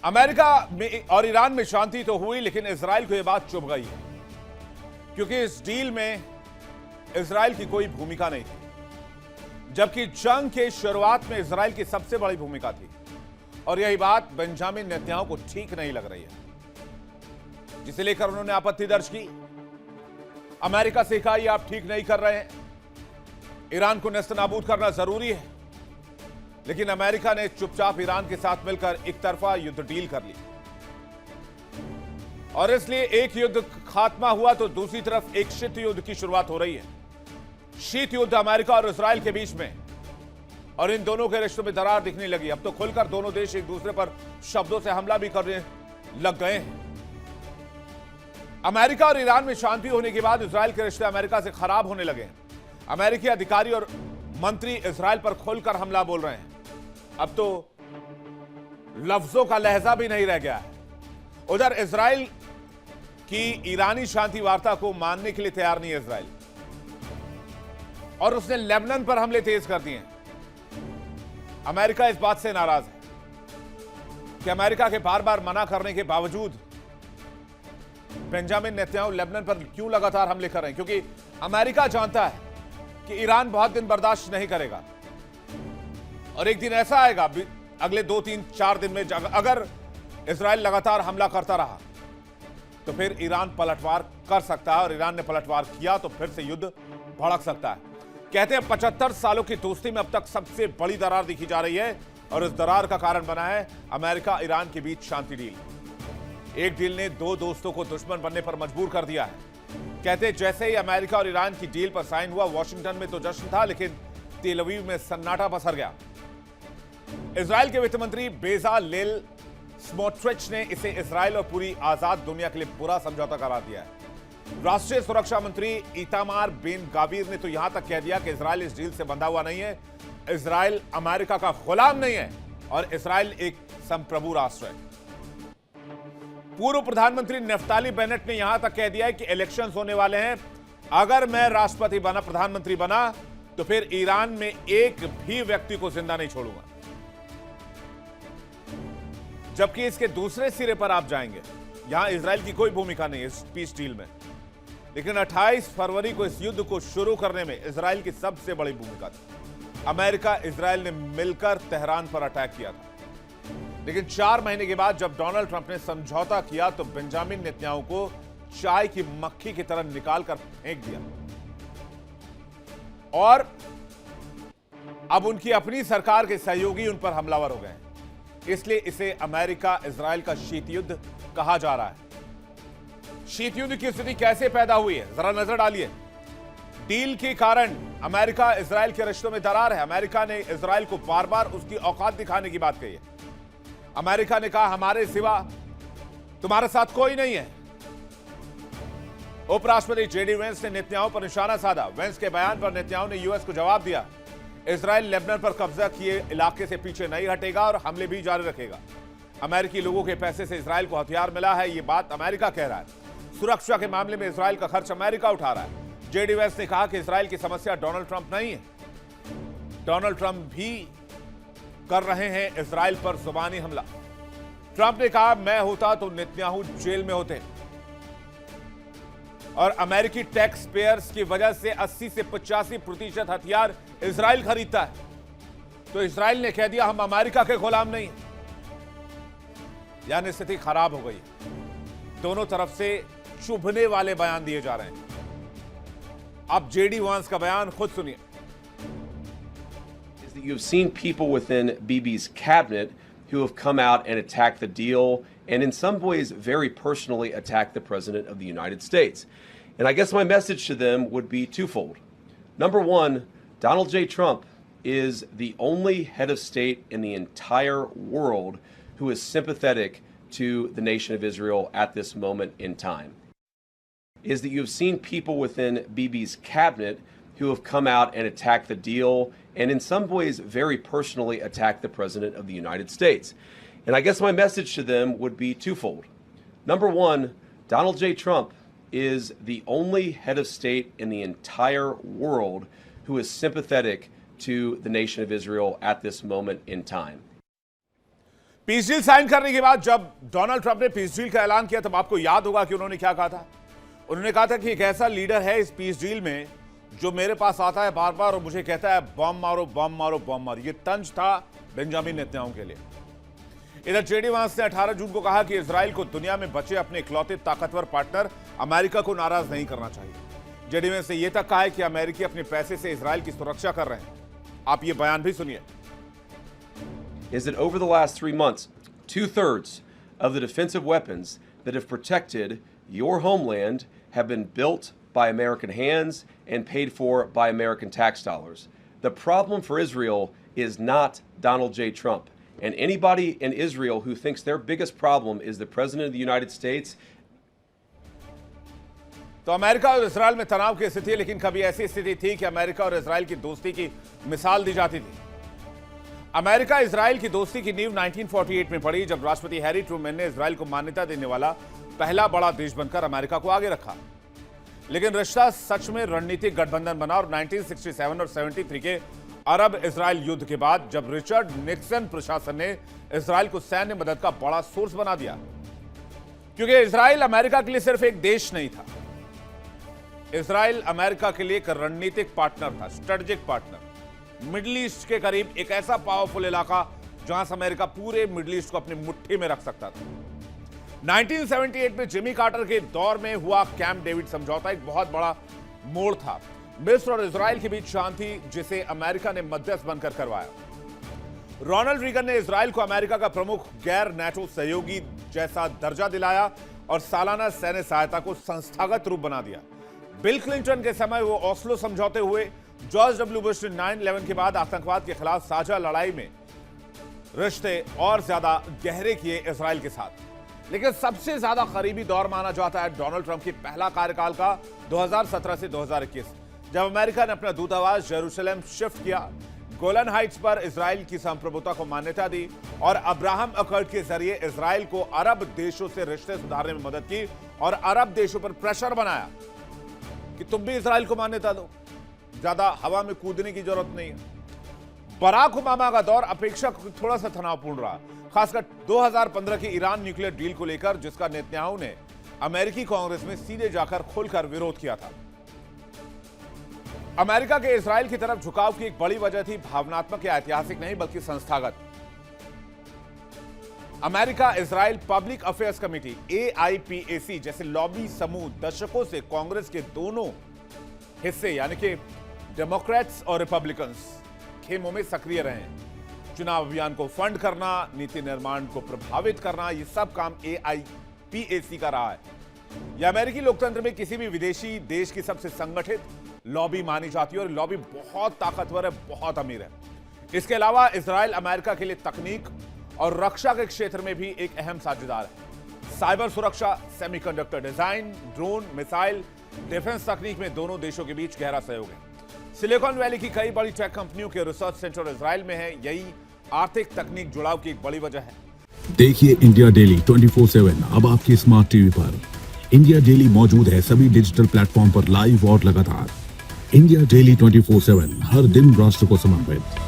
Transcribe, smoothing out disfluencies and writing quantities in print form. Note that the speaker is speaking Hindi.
अमेरिका में और ईरान में शांति तो हुई, लेकिन इजराइल को यह बात चुभ गई है, क्योंकि इस डील में इजराइल की कोई भूमिका नहीं थी, जबकि जंग के शुरुआत में इजराइल की सबसे बड़ी भूमिका थी। और यही बात बेंजामिन नेतन्याहू को ठीक नहीं लग रही है, जिसे लेकर उन्होंने आपत्ति दर्ज की। अमेरिका से कहा, यह आप ठीक नहीं कर रहे हैं, ईरान को नेस्तनाबूद करना जरूरी है। लेकिन अमेरिका ने चुपचाप ईरान के साथ मिलकर एक तरफा युद्ध डील कर ली, और इसलिए एक युद्ध खात्मा हुआ तो दूसरी तरफ एक शीत युद्ध की शुरुआत हो रही है। शीत युद्ध अमेरिका और इजराइल के बीच में, और इन दोनों के रिश्तों में दरार दिखने लगी। अब तो खुलकर दोनों देश एक दूसरे पर शब्दों से हमला भी करने लग गए हैं। अमेरिका और ईरान में शांति होने के बाद इजराइल के रिश्ते अमेरिका से खराब होने लगे हैं। अमेरिकी अधिकारी और मंत्री इजराइल पर खुलकर हमला बोल रहे हैं। अब तो लफ्जों का लहजा भी नहीं रह गया है। उधर इजराइल की ईरानी शांति वार्ता को मानने के लिए तैयार नहीं है इजराइल, और उसने लेबनान पर हमले तेज कर दिए हैं। अमेरिका इस बात से नाराज है कि अमेरिका के बार बार मना करने के बावजूद बेंजामिन नेतन्याहू लेबनान पर क्यों लगातार हमले कर रहे हैं, क्योंकि अमेरिका जानता है कि ईरान बहुत दिन बर्दाश्त नहीं करेगा, और एक दिन ऐसा आएगा अगले 2, 3, 4 दिन में, अगर इजराइल लगातार हमला करता रहा तो फिर ईरान पलटवार कर सकता है, और ईरान ने पलटवार किया तो फिर से युद्ध भड़क सकता है। कहते हैं 75 सालों की दोस्ती में अब तक सबसे बड़ी दरार दिखी जा रही है, और इस दरार का कारण बना है अमेरिका ईरान के बीच शांति डील। एक डील ने दो दोस्तों को दुश्मन बनने पर मजबूर कर दिया है। कहते जैसे ही अमेरिका और ईरान की डील पर साइन हुआ, वॉशिंगटन में तो जश्न था, लेकिन तेल अवीव में सन्नाटा पसर गया। इजराइल के वित्त मंत्री बेजालेल स्मोट्रिच ने इसे इजराइल और पूरी आजाद दुनिया के लिए बुरा समझौता करार दिया है। राष्ट्रीय सुरक्षा मंत्री इतामार बेन गावीर ने तो यहां तक कह दिया कि इजराइल इस डील से बंधा हुआ नहीं है, इजराइल अमेरिका का गुलाम नहीं है, और इजराइल एक संप्रभु राष्ट्र है। पूर्व प्रधानमंत्री नफ्ताली बेनेट ने यहां तक कह दिया है कि इलेक्शंस होने वाले हैं, अगर मैं राष्ट्रपति बना, प्रधानमंत्री बना, तो फिर ईरान में एक भी व्यक्ति को जिंदा नहीं छोड़ूंगा। जबकि इसके दूसरे सिरे पर आप जाएंगे, यहां इजराइल की कोई भूमिका नहीं है इस पीस डील में, लेकिन 28 फरवरी को इस युद्ध को शुरू करने में इजराइल की सबसे बड़ी भूमिका थी। अमेरिका इजराइल ने मिलकर तेहरान पर अटैक किया था, लेकिन 4 महीने के बाद जब डोनाल्ड ट्रंप ने समझौता किया तो बेंजामिन नेतन्याहू को चाय की मक्खी की तरह निकालकर फेंक दिया, और अब उनकी अपनी सरकार के सहयोगी उन पर हमलावर हो गए हैं। इसलिए इसे अमेरिका इजराइल का शीत युद्ध कहा जा रहा है। शीत युद्ध की स्थिति कैसे पैदा हुई है, जरा नजर डालिए। डील के कारण अमेरिका इजराइल के रिश्तों में दरार है। अमेरिका ने इजराइल को बार बार उसकी औकात दिखाने की बात कही है। अमेरिका ने कहा, हमारे सिवा तुम्हारे साथ कोई नहीं है। उपराष्ट्रपति जेडी वेंस ने नेतन्याहू पर निशाना साधा। वेंस के बयान पर नेतन्याहू ने यूएस को जवाब दिया, इजराइल लेबनान पर कब्जा किए इलाके से पीछे नहीं हटेगा और हमले भी जारी रखेगा। अमेरिकी लोगों के पैसे से इजराइल को हथियार मिला है, यह बात अमेरिका कह रहा है। सुरक्षा के मामले में इजराइल का खर्च अमेरिका उठा रहा है। जेडी वेंस ने कहा कि इजराइल की समस्या डोनाल्ड ट्रंप नहीं है, डोनाल्ड ट्रंप भी कर रहे हैं इजराइल पर जुबानी हमला। ट्रंप ने कहा, मैं होता तो नेतन्याहू जेल में होते, और अमेरिकी टैक्स पेयर्स की वजह से 80 से 85% हथियार इजराइल खरीदता है। तो इजराइल ने कह दिया, हम अमेरिका के गुलाम नहीं। यानी स्थिति खराब हो गई। दोनों तरफ से चुभने वाले बयान दिए जा रहे हैं। अब जेडी वांस का बयान खुद सुनिए। You've seen people within Bibi's cabinet who have come out and attacked the deal, and in some ways very personally attacked the President of the United States. And I guess my message to them would be twofold. Number one, Donald J. Trump is the only head of state in the entire world who is sympathetic to the nation of Israel at this moment in time. Is that you've seen people within Bibi's cabinet who have come out and attacked the deal, and in some ways very personally attacked the President of the United States. And I guess my message to them would be twofold. Number one, Donald J. Trump is the only head of state in the entire world who is sympathetic to the nation of Israel at this moment in time. Peace deal sign करने के बाद जब डोनाल्ड ट्रंप ने पीस डील का ऐलान किया तब आपको याद होगा कि उन्होंने क्या कहा था। उन्होंने कहा था कि एक ऐसा लीडर है इस पीस डील में जो मेरे पास आता है बार बार और मुझे कहता है बम मारो बम मारो बम मारो। यह तंज था बेंजामिन नेतन्याहू के लिए। इधर जेडी वांस ने 18 जून को कहा कि इजराइल को दुनिया में बचे अपने इकलौते ताकतवर पार्टनर अमेरिका को नाराज नहीं करना चाहिए। जेडी वांस ने यह तक कहा है कि अमेरिकी अपने पैसे से इजराइल की सुरक्षा कर रहे हैं। आप ये बयान भी सुनिए। Is that over the last 3 months, 2/3 of the defensive weapons that have protected your homeland have been built by American hands and paid for by American tax dollars. The problem for Israel is not Donald J. Trump. And anybody in Israel who thinks their biggest problem is the President of the United States. तो अमेरिका और इजराइल में तनाव की स्थिति है, लेकिन कभी ऐसी स्थिति थी कि अमेरिका और इजराइल की दोस्ती की मिसाल दी जाती थी। अमेरिका इजराइल की दोस्ती की नींव 1948 में पड़ी जब राष्ट्रपति हैरी ट्रूमैन ने इजराइल को मान्यता देने वाला पहला बड़ा देश बनकर अमेरिका को आगे रखा। लेकिन रिश्ता सच में रणनीतिक गठबंधन बना और 1967 और 73 के अरब इजराइल युद्ध के बाद जब रिचर्ड निक्सन प्रशासन ने इजराइल को सैन्य मदद का बड़ा सोर्स बना दिया, क्योंकि इजराइल अमेरिका के लिए सिर्फ एक देश नहीं था, इजराइल अमेरिका के लिए एक रणनीतिक पार्टनर था, स्ट्रेटेजिक पार्टनर। मिडिल ईस्ट के करीब एक ऐसा पावरफुल इलाका जहां से अमेरिका पूरे मिडिल ईस्ट को अपनी मुट्ठी में रख सकता था। 1978 में जिमी कार्टर के दौर में हुआ कैंप डेविड समझौता एक बहुत बड़ा मोड़ था। मिस्र और इजराइल के बीच शांति जिसे अमेरिका ने मध्यस्थ बनकर करवाया। रोनाल्ड रीगन ने इजराइल को अमेरिका का प्रमुख गैर नेटो सहयोगी जैसा दर्जा दिलाया और सालाना सैन्य सहायता को संस्थागत रूप बना दिया। बिल क्लिंटन के समय वो ओस्लो समझौते हुए। जॉर्ज डब्ल्यू बुश ने 9/11 के बाद आतंकवाद के खिलाफ साझा लड़ाई में रिश्ते और ज्यादा गहरे किए इजराइल के साथ। लेकिन सबसे ज्यादा करीबी दौर माना जाता है डोनाल्ड ट्रंप की पहला कार्यकाल का 2017 से 2021, जब अमेरिका ने अपना दूतावास जेरूसलम शिफ्ट किया, गोलन हाइट्स पर इजराइल की संप्रभुता को मान्यता दी और अब्राहम अकॉर्ड के जरिए इजराइल को अरब देशों से रिश्ते सुधारने में मदद की और अरब देशों पर प्रेशर बनाया कि तुम भी इजराइल को मान्यता दो, ज्यादा हवा में कूदने की जरूरत नहीं है। बराक ओबामा का दौर अपेक्षाकृत थोड़ा सा तनावपूर्ण रहा, खासकर 2015 की ईरान न्यूक्लियर डील को लेकर, जिसका नेतन्याहू ने अमेरिकी कांग्रेस में सीधे जाकर खुलकर विरोध किया था। अमेरिका के इजराइल की तरफ झुकाव की एक बड़ी वजह थी भावनात्मक या ऐतिहासिक नहीं बल्कि संस्थागत। America Israel public affairs committee AIPAC जैसे लॉबी समूह दशकों से कांग्रेस के दोनों हिस्से यानी कि डेमोक्रेट्स और रिपब्लिकन्स खेमों में सक्रिय रहे हैं। चुनाव अभियान को फंड करना, नीति निर्माण को प्रभावित करना, यह सब काम AIPAC का रहा है। यह अमेरिकी लोकतंत्र में किसी भी विदेशी देश की सबसे संगठित लॉबी मानी जाती है और लॉबी बहुत ताकतवर है, बहुत अमीर है। इसके अलावा इजराइल अमेरिका के लिए तकनीक और रक्षा के क्षेत्र में भी एक अहम साझेदार है। साइबर सुरक्षा, semiconductor design, drone, missile, defence तकनीक में दोनों देशों के बीच गहरा सहयोग है। सिलिकॉन वैली की कई बड़ी टेक कंपनियों के रिसर्च सेंटर इजराइल में है। यही आर्थिक तकनीक जुड़ाव की एक बड़ी वजह है। देखिए इंडिया डेली 24/7 अब आपकी स्मार्ट टीवी पर। इंडिया डेली मौजूद है सभी डिजिटल प्लेटफॉर्म पर लाइव और लगातार। इंडिया डेली 24/7 हर दिन राष्ट्र को समर्पित।